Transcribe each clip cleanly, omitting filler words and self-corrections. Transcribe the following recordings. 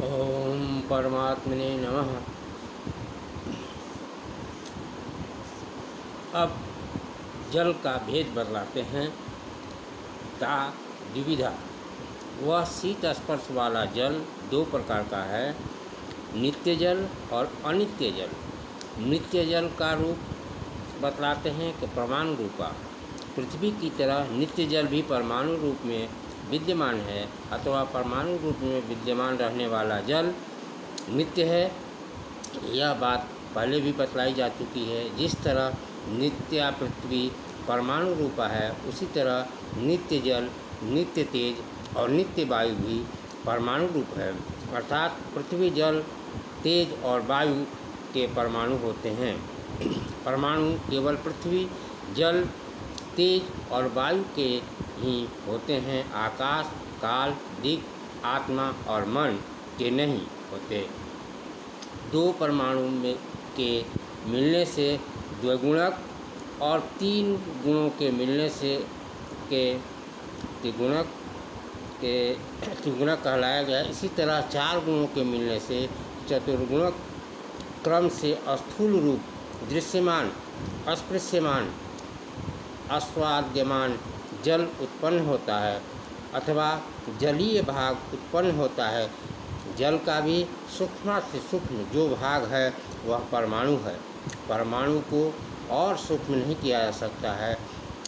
ओम परमात्मने नमः। अब जल का भेद बतलाते हैं। ता द्विविधा, वह शीत स्पर्श वाला जल दो प्रकार का है, नित्य जल और अनित्य जल। नित्य जल का रूप बतलाते हैं कि परमाणु रूपा। पृथ्वी की तरह नित्य जल भी परमाणु रूप में विद्यमान है, अथवा परमाणु रूप में विद्यमान रहने वाला जल नित्य है। यह बात पहले भी बतलाई जा चुकी है। जिस तरह नित्य पृथ्वी परमाणु रूपा है, उसी तरह नित्य जल, नित्य तेज और नित्य वायु भी परमाणु रूप है। अर्थात पृथ्वी, जल, तेज और वायु के परमाणु होते हैं। परमाणु केवल पृथ्वी, जल, तेज और वायु के ही होते हैं। आकाश, काल, दिक्, आत्मा और मन के नहीं होते। दो परमाणु में के मिलने से द्विगुणक और तीन गुणों के मिलने से त्रिगुणक कहलाया गया। इसी तरह चार गुणों के मिलने से चतुर्गुणक क्रम से स्थूल रूप, दृश्यमान, अस्पृश्यमान, आस्वाद्यमान जल उत्पन्न होता है, अथवा जलीय भाग उत्पन्न होता है। जल का भी सूक्ष्म से सूक्ष्म जो भाग है वह परमाणु है। परमाणु को और सूक्ष्म नहीं किया जा सकता है।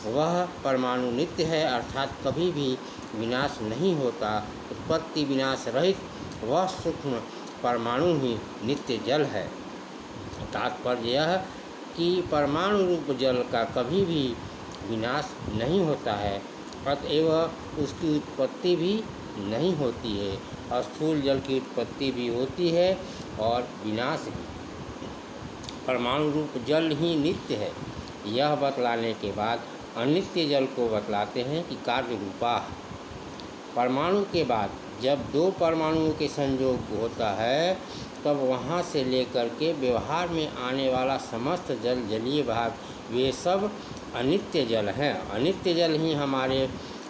वह परमाणु नित्य है, अर्थात कभी भी विनाश नहीं होता। उत्पत्ति विनाश रहित वह सूक्ष्म परमाणु ही नित्य जल है। तात्पर्य यह कि परमाणु रूप जल का कभी भी विनाश नहीं होता है, अतएव उसकी उत्पत्ति भी नहीं होती है। स्थूल जल की उत्पत्ति भी होती है और विनाश भी। परमाणु रूप जल ही नित्य है। यह बतलाने के बाद अनित्य जल को बतलाते हैं कि कार्य रूपा। परमाणु के बाद जब दो परमाणुओं के संयोग होता है, तब वहाँ से लेकर के व्यवहार में आने वाला समस्त जल, जलीय भाग, वे सब अनित्य जल हैं। अनित्य जल ही हमारे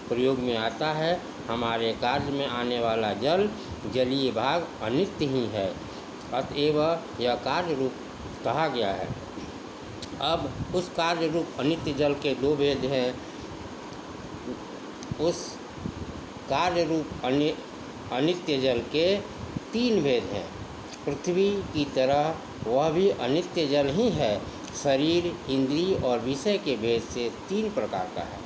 प्रयोग में आता है। हमारे कार्य में आने वाला जल, जलीय भाग अनित्य ही है, अतएव यह कार्य रूप कहा गया है। अब उस कार्य रूप अनित्य जल के दो भेद हैं। उस कार्य रूप अनित्य जल के तीन भेद हैं। पृथ्वी की तरह वह भी अनित्य जल ही है। शरीर, इंद्रिय और विषय के भेद से तीन प्रकार का है।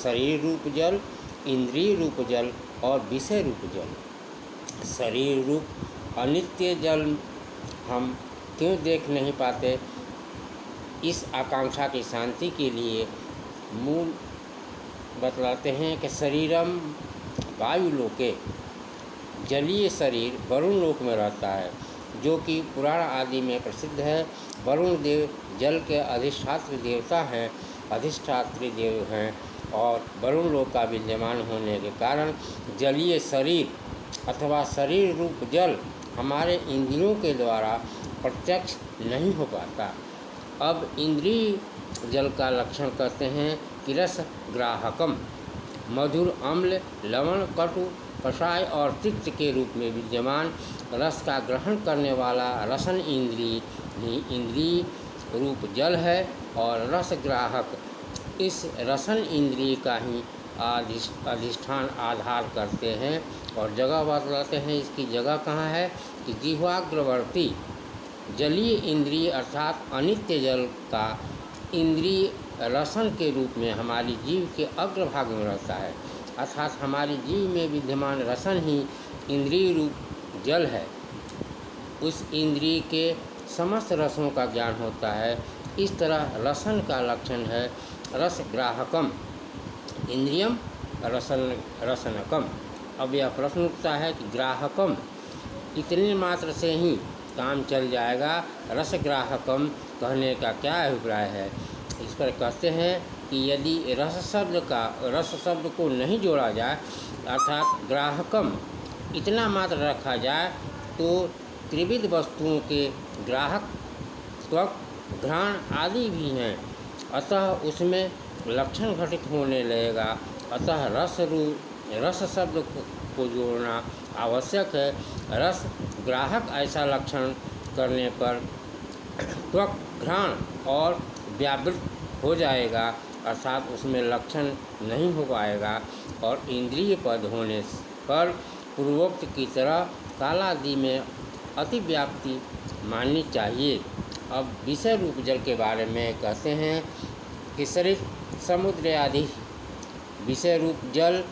शरीर रूप जल, इंद्रिय रूप जल और विषय रूप जल। शरीर रूप अनित्य जल हम क्यों देख नहीं पाते? इस आकांक्षा की शांति के लिए मूल बतलाते हैं कि शरीरम वायुलोके, जलीय शरीर वरुण लोक में रहता है, जो कि पुराण आदि में प्रसिद्ध है। वरुण देव जल के अधिष्ठात्री देवता हैं, अधिष्ठात्री देव हैं, और वरुण लोक का विद्यमान होने के कारण जलीय शरीर अथवा शरीर रूप जल हमारे इंद्रियों के द्वारा प्रत्यक्ष नहीं हो पाता। अब इंद्रिय जल का लक्षण कहते हैं कि रस ग्राहकम, मधुर, अम्ल, लवण, कटु, कषाय और तिक्त के रूप में विद्यमान रस का ग्रहण करने वाला रसन इंद्रिय ही इंद्रिय रूप जल है। और रस ग्राहक इस रसन इंद्रिय का ही अधिष्ठान आधार करते हैं। और जगह बतलाते हैं इसकी जगह कहाँ है कि जिह्वाग्रवर्ती जलीय इंद्रिय अर्थात अनित्य जल का इंद्रिय रसन के रूप में हमारी जीव के अग्रभाग में रहता है। अर्थात हमारी जीव में विद्यमान रसन ही इंद्रिय रूप जल है। उस इंद्रिय के समस्त रसों का ज्ञान होता है। इस तरह रसन का लक्षण है रस ग्राहकम, इंद्रियम रसनकम। अब यह प्रश्न उठता है कि ग्राहकम, इतने मात्र से ही काम चल जाएगा, रस ग्राहकम कहने का क्या अभिप्राय है? इस पर कहते हैं कि यदि रस शब्द को नहीं जोड़ा जाए, अर्थात ग्राहकम इतना मात्र रखा जाए, तो त्रिविध वस्तुओं के ग्राहक, त्वक, घ्राण आदि भी हैं, अतः उसमें लक्षण घटित होने लगेगा। अतः रस शब्द को जोड़ना आवश्यक है। रस ग्राहक ऐसा लक्षण करने पर त्वक घ्राण और व्यावृत हो जाएगा, अर्थात उसमें लक्षण नहीं हो पाएगा। और इंद्रिय पद होने पर पूर्वोक्त की तरह कालादि में अतिव्याप्ति माननी चाहिए। अब विषय रूप जल के बारे में कहते हैं कि शरीर समुद्र आदि विषय रूप जल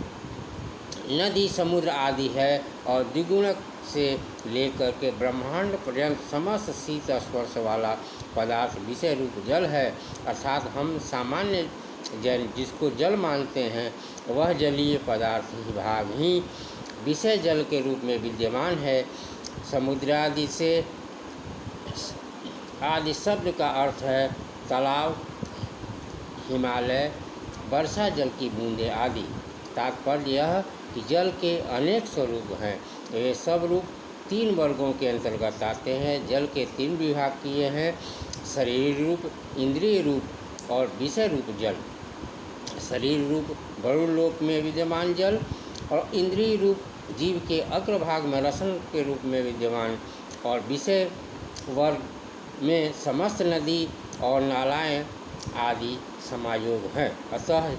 नदी समुद्र आदि है और द्विगुणक से लेकर के ब्रह्मांड पर्यंत समस्त शीत स्पर्श वाला पदार्थ विषय रूप जल है। अर्थात हम सामान्य जल जिसको जल मानते हैं वह जलीय पदार्थ ही भाग ही विषय जल के रूप में विद्यमान है। समुद्र आदि से आदि शब्द का अर्थ है तालाब, हिमालय, वर्षा जल की बूंदें आदि। तात्पर्य यह कि जल के अनेक स्वरूप हैं। ये सब रूप 3 वर्गों के अंतर्गत आते हैं। जल के 3 विभाग किए हैं, शरीर रूप, इंद्रिय रूप और विषय रूप जल। शरीर रूप गरुड़ लोक में विद्यमान जल और इंद्रिय रूप जीव के अग्रभाग में रसन के रूप में विद्यमान और विषय वर्ग में समस्त नदी और नालाएं आदि समायोग हैं। अतः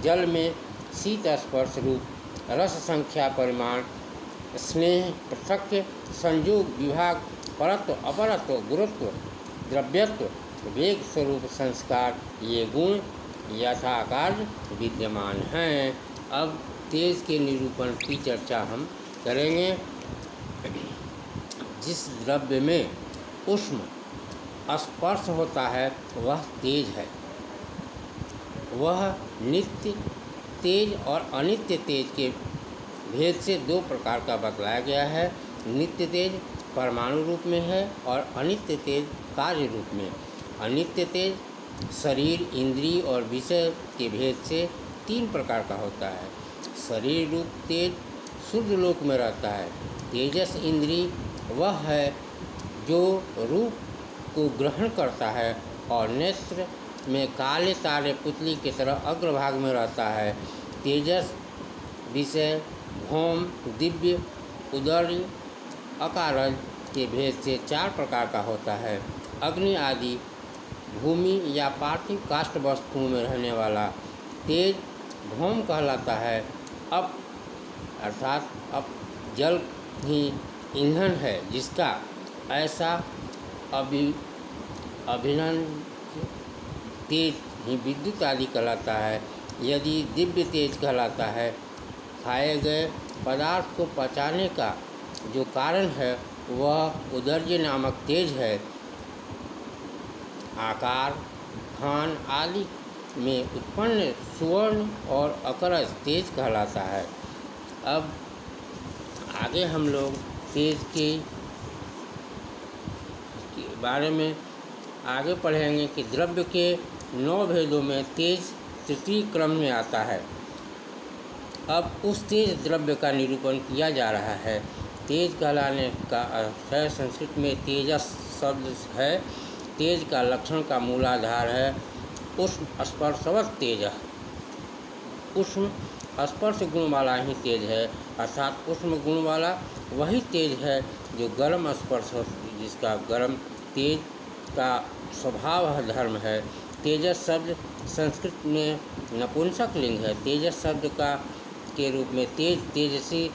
जल में शीत स्पर्श रूप रस संख्या परिमाण स्नेह पृथक् संयोग विभाग परत्व अपरत्व गुरुत्व द्रव्यत्व वेग स्वरूप संस्कार ये गुण यथाकार विद्यमान हैं। अब तेज के निरूपण की चर्चा हम करेंगे। जिस द्रव्य में उष्ण स्पर्श होता है वह तेज है। वह नित्य तेज और अनित्य तेज के भेद से 2 प्रकार का बतलाया गया है। नित्य तेज परमाणु रूप में है और अनित्य तेज कार्य रूप में। अनित्य तेज शरीर, इंद्रिय और विषय के भेद से 3 प्रकार का होता है। शरीर रूप तेज शुद्ध लोक में रहता है। तेजस इंद्रिय वह है जो रूप को ग्रहण करता है और नेत्र में काले तारे पुतली की तरह अग्रभाग में रहता है। तेजस विषय भौम, दिव्य, उदर्य, अकारज के भेद से 4 प्रकार का होता है। अग्नि आदि भूमि या पार्थिव काष्ठ वस्तुओं में रहने वाला तेज भौम कहलाता है। अप अर्थात अप जल ही ईंधन है जिसका ऐसा अभिनन तेज ही विद्युत आदि कहलाता है। यदि दिव्य तेज कहलाता है। खाए गए पदार्थ को पचाने का जो कारण है वह उदर्य नामक तेज है। आकार, खान आदि में उत्पन्न सुवर्ण और अकरज तेज कहलाता है। अब आगे हम लोग तेज के बारे में आगे पढ़ेंगे कि द्रव्य के 9 भेदों में तेज तृतीय क्रम में आता है। अब उस तेज द्रव्य का निरूपण किया जा रहा है। तेज कहलाने का अर्थ है, संस्कृत में तेजस शब्द है। तेज का लक्षण का मूलाधार है उष्ण स्पर्शवत तेज। उष्ण स्पर्श गुण वाला ही तेज है, अर्थात उष्ण गुण वाला वही तेज है जो गर्म स्पर्श जिसका गर्म तेज का स्वभाव धर्म है। तेजस शब्द संस्कृत में नपुंसक लिंग है। तेजस शब्द का के रूप में तेज, तेजसी,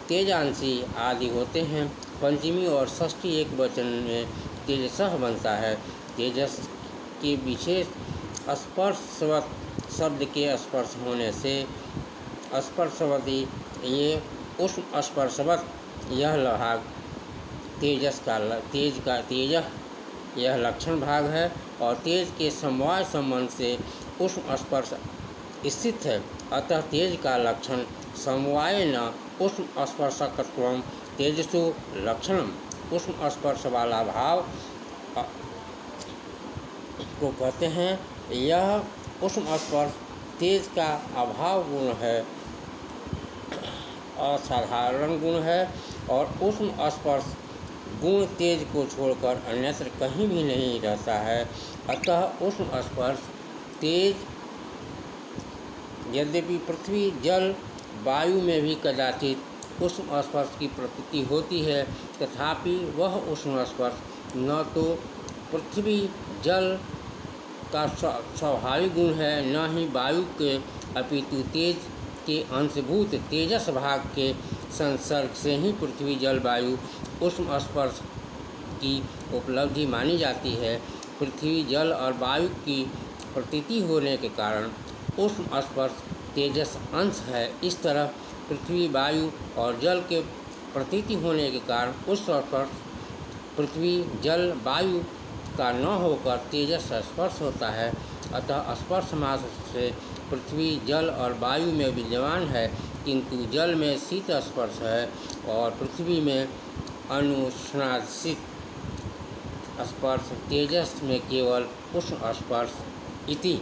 तेजांशी आदि होते हैं। पंचमी और षष्ठी एक वचन में तेजसः बनता है। तेजस के विशेष स्पर्शवत शब्द के स्पर्श होने से स्पर्शवती ये उष्ण स्पर्शवत यह भाग तेजस का तेज यह लक्षण भाग है और तेज के समवाय संबंध से उष्ण स्पर्श स्थित है। अतः तेज का लक्षण समवाय न उष्ण स्पर्शकत्वम तेजसो लक्षणम। उष्ण स्पर्श वाला भाव को कहते हैं। यह उष्ण स्पर्श तेज का अभाव गुण है, असाधारण गुण है और उष्ण स्पर्श गुण तेज को छोड़कर अन्यत्र कहीं भी नहीं रहता है। अतः उष्ण स्पर्श तेज यद्यपि पृथ्वी, जल, वायु में भी कदाचित उष्ण स्पर्श की प्रतीति होती है, तथापि वह उष्ण स्पर्श न तो पृथ्वी जल का स्वाभाविक गुण है, न ही वायु के, अपितु तेज के अंशभूत तेजस भाग के संसर्ग से ही पृथ्वी जल वायु उष्ण स्पर्श की उपलब्धि मानी जाती है। पृथ्वी जल और वायु की प्रतीति होने के कारण उष्ण स्पर्श तेजस अंश है। इस तरह पृथ्वी वायु और जल के प्रतीति होने के कारण उष्ण स्पर्श पृथ्वी जल वायु का न होकर तेजस स्पर्श होता है। अतः स्पर्श मात्र से पृथ्वी जल और वायु में विद्यमान है, किंतु जल में शीत स्पर्श है और पृथ्वी में अनुष्णासित स्पर्श, तेजस में केवल उष्ण स्पर्श इति।